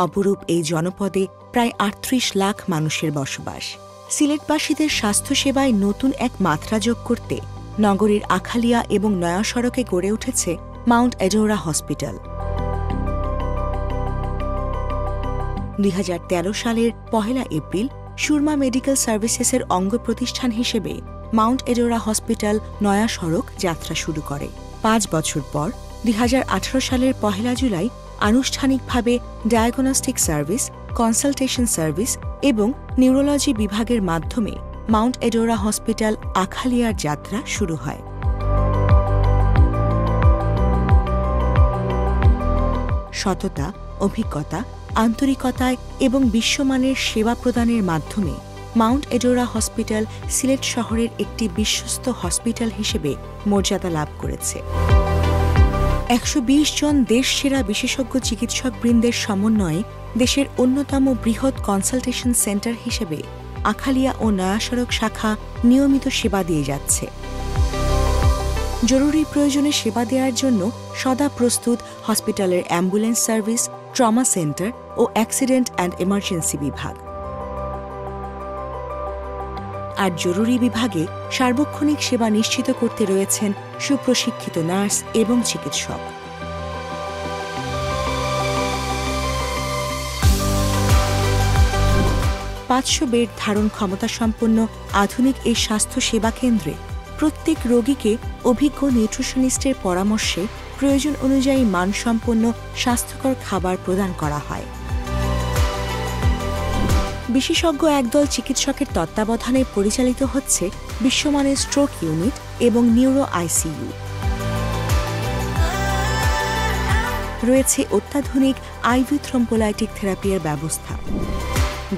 অপরূপ এই জনপদে প্রায় ৩৮ লাখ মানুষের বসবাস। সিলেটবাসীদের স্বাস্থ্যসেবায় নতুন এক মাত্রা যোগ করতে নগরীর আখালিয়া এবং নয়া সড়কে গড়ে উঠেছে মাউন্ট এডোরা হসপিটাল। ২০১৩ সালের ১ এপ্রিল সুরমা মেডিকেল সার্ভিসেসের অঙ্গ প্রতিষ্ঠান হিসেবে মাউন্ট এডোরা হসপিটাল নয়া সড়ক যাত্রা শুরু করে। ৫ বছর পর ২০১৮ সালের ১ জুলাই আনুষ্ঠানিকভাবে ডায়াগনস্টিক সার্ভিস, কনসালটেশন সার্ভিস এবং নিউরোলজি বিভাগের মাধ্যমে মাউন্ট এডোরা হসপিটাল আখালিয়ার যাত্রা শুরু হয়। সততা, অভিজ্ঞতা, আন্তরিকতায় এবং বিশ্বমানের সেবা প্রদানের মাধ্যমে মাউন্ট এডোরা হসপিটাল সিলেট শহরের একটি বিশ্বস্ত হসপিটাল হিসেবে মর্যাদা লাভ করেছে। ১২০ জন দেশসেরা বিশেষজ্ঞ চিকিৎসকবৃন্দের সমন্বয়ে দেশের অন্যতম বৃহৎ কনসালটেশন সেন্টার হিসেবে আখালিয়া ও নয়া সড়ক শাখা নিয়মিত সেবা দিয়ে যাচ্ছে। জরুরি প্রয়োজনে সেবা দেওয়ার জন্য সদা প্রস্তুত হসপিটালের অ্যাম্বুলেন্স সার্ভিস, ট্রমা সেন্টার ও অ্যাক্সিডেন্ট অ্যান্ড এমার্জেন্সি বিভাগ। আর জরুরি বিভাগে সার্বক্ষণিক সেবা নিশ্চিত করতে রয়েছেন সুপ্রশিক্ষিত নার্স এবং চিকিৎসক। পাঁচশো বেড ধারণ ক্ষমতাসম্পন্ন আধুনিক এই স্বাস্থ্য সেবা কেন্দ্রে প্রত্যেক রোগীকে অভিজ্ঞ নিউট্রিশনিস্টের পরামর্শে প্রয়োজন অনুযায়ী মানসম্পন্ন স্বাস্থ্যকর খাবার প্রদান করা হয়। বিশেষজ্ঞ একদল চিকিৎসকের তত্ত্বাবধানে পরিচালিত হচ্ছে বিশ্বমানের স্ট্রোক ইউনিট এবং নিউরো আইসিইউ। রয়েছে অত্যাধুনিক আইভি থ্রম্বোলাইটিক থেরাপির ব্যবস্থা।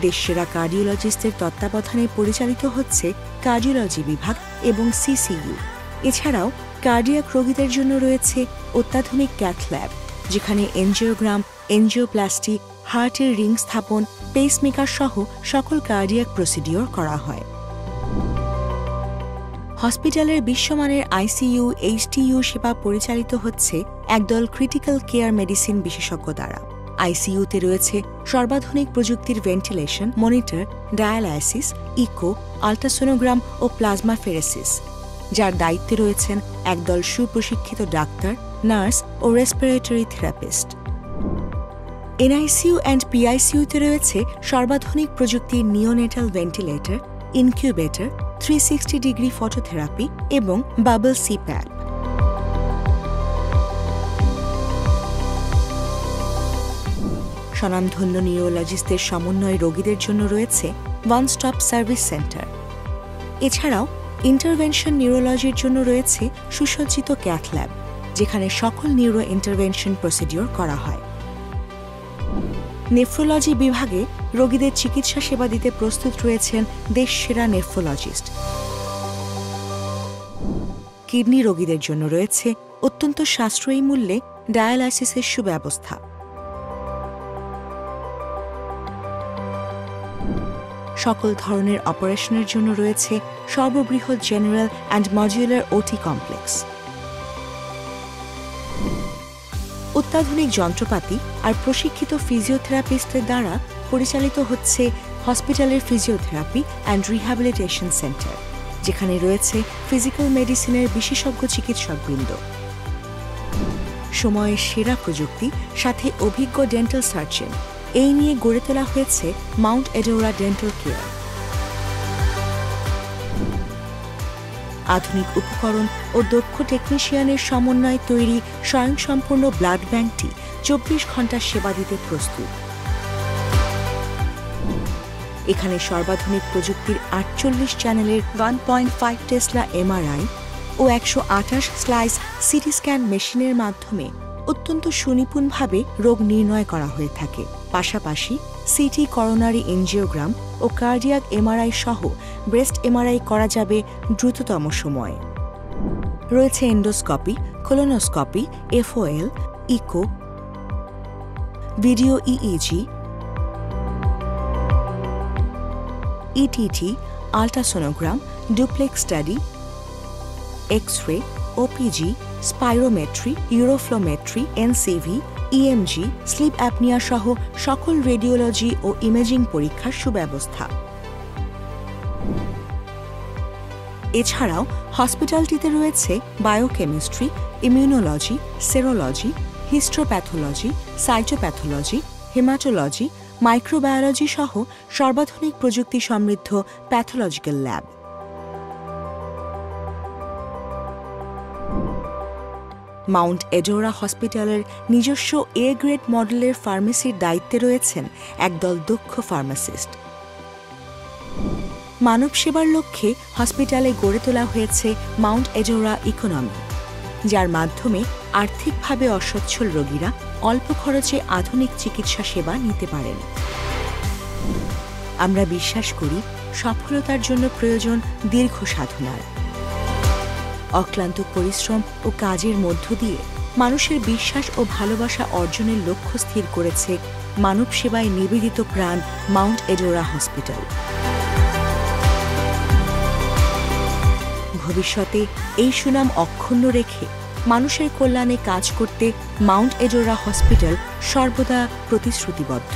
দেশসেরা কার্ডিওলজিস্টের তত্ত্বাবধানে পরিচালিত হচ্ছে কার্ডিওলজি বিভাগ এবং সিসিইউ। এছাড়াও কার্ডিয়াক রোগীদের জন্য রয়েছে অত্যাধুনিক ক্যাথ ল্যাব, যেখানে এনজিওগ্রাম, এনজিওপ্লাস্টি, হার্টের রিং স্থাপন, পেসমেকার সহ সকল কার্ডিয়াক প্রসিডিওর করা হয়। হসপিটালের বিশ্বমানের আইসিইউ, এইচডিইউ সেবা পরিচালিত হচ্ছে একদল ক্রিটিক্যাল কেয়ার মেডিসিন বিশেষজ্ঞ দ্বারা। আইসিইউতে রয়েছে সর্বাধুনিক প্রযুক্তির ventilation, monitor, dialysis, echo, ultrasonogram ও প্লাজমা ফেরেসিস, যার দায়িত্বে রয়েছেন একদল সুপ্রশিক্ষিত ডাক্তার, নার্স ও রেসপিরেটরি থেরাপিস্ট। এনআইসিইউ অ্যান্ড পিআইসিইউতে রয়েছে সর্বাধুনিক প্রযুক্তির neonatal ventilator, incubator, 360 degree phototherapy এবং বাবল সিপ্যাপ। স্বনামধন্য নিউরোলজিস্টদের সমন্বয়ে রোগীদের জন্য রয়েছে ওয়ান স্টপ সার্ভিস সেন্টার। এছাড়াও ইন্টারভেনশন নিউরোলজির জন্য রয়েছে সুসজ্জিত ক্যাথ ল্যাব, যেখানে সকল নিউরো ইন্টারভেনশন প্রসিডিওর করা হয়। নেফ্রোলজি বিভাগে রোগীদের চিকিৎসা সেবা দিতে প্রস্তুত রয়েছেন দেশসেরা নেফ্রোলজিস্ট। কিডনি রোগীদের জন্য রয়েছে অত্যন্ত সাশ্রয়ী মূল্যে ডায়ালাইসিসের সুব্যবস্থা। সকল ধরনের অপারেশনের জন্য রয়েছে সর্ববৃহৎ general and modular OT complex. অত্যাধুনিক যন্ত্রপাতি আর প্রশিক্ষিত ফিজিওথেরাপিস্টদের দ্বারা পরিচালিত হচ্ছে হসপিটালের ফিজিওথেরাপি অ্যান্ড রিহ্যাবিলিটেশন সেন্টার, যেখানে রয়েছে ফিজিক্যাল মেডিসিনের বিশেষজ্ঞ চিকিৎসকবৃন্দ। সময়ের সেরা প্রযুক্তি সাথে অভিজ্ঞ ডেন্টাল সার্জন, এই নিয়ে গড়ে তোলা হয়েছে মাউন্ট এডোরা ডেন্টাল কেয়ার। আধুনিক উপকরণ ও দক্ষ টেকনিশিয়ানের সমন্বয়ে তৈরি স্বয়ংসম্পূর্ণ ব্লাড ব্যাংকটি ২৪ ঘণ্টা সেবা দিতে প্রস্তুত। এখানে সর্বাধুনিক প্রযুক্তির ৪৮ চ্যানেলের 1.5 টেসলা এমআরআই ও ১২৮ স্লাইস সিটি স্ক্যান মেশিনের মাধ্যমে অত্যন্ত সুনিপুণভাবে রোগ নির্ণয় করা হয়ে থাকে। পাশাপাশি সিটি, করোনারি এনজিওগ্রাম ও কার্ডিয়াক এমআরআই সহ ব্রেস্ট এমআরআই করা যাবে দ্রুততম সময়ে। রয়েছে endoscopy, colonoscopy, FOL, echo, video EEG, ETT, ultrasonogram, duplex study, x ray, OPG, spirometry, uroflowmetry, NCV, EMG, sleep apnoea সহ সকল রেডিওলজি ও ইমেজিং পরীক্ষার সুব্যবস্থা। এছাড়াও হসপিটালটিতে রয়েছে biochemistry, immunology, serology, histopathology, cytopathology, haematology, microbiology সহ সর্বাধুনিক প্রযুক্তি সমৃদ্ধ প্যাথোলজিক্যাল ল্যাব। মাউন্ট এডোরা হসপিটালের নিজস্ব এ গ্রেড মডেলের ফার্মেসির দায়িত্বে রয়েছেন একদল দক্ষ ফার্মাসিস্ট। মানব সেবার লক্ষ্যে হসপিটালে গড়ে তোলা হয়েছে মাউন্ট এডোরা ইকোনমি, যার মাধ্যমে আর্থিকভাবে অসচ্ছল রোগীরা অল্প খরচে আধুনিক চিকিৎসা সেবা নিতে পারেন। আমরা বিশ্বাস করি সফলতার জন্য প্রয়োজন দীর্ঘ সাধনার। অক্লান্ত পরিশ্রম ও কাজের মধ্য দিয়ে মানুষের বিশ্বাস ও ভালোবাসা অর্জনের লক্ষ্য স্থির করেছে মানব সেবায় নিবেদিত প্রাণ মাউন্ট এডোরা হসপিটাল। ভবিষ্যতে এই সুনাম অক্ষুণ্ণ রেখে মানুষের কল্যাণে কাজ করতে মাউন্ট এডোরা হসপিটাল সর্বদা প্রতিশ্রুতিবদ্ধ।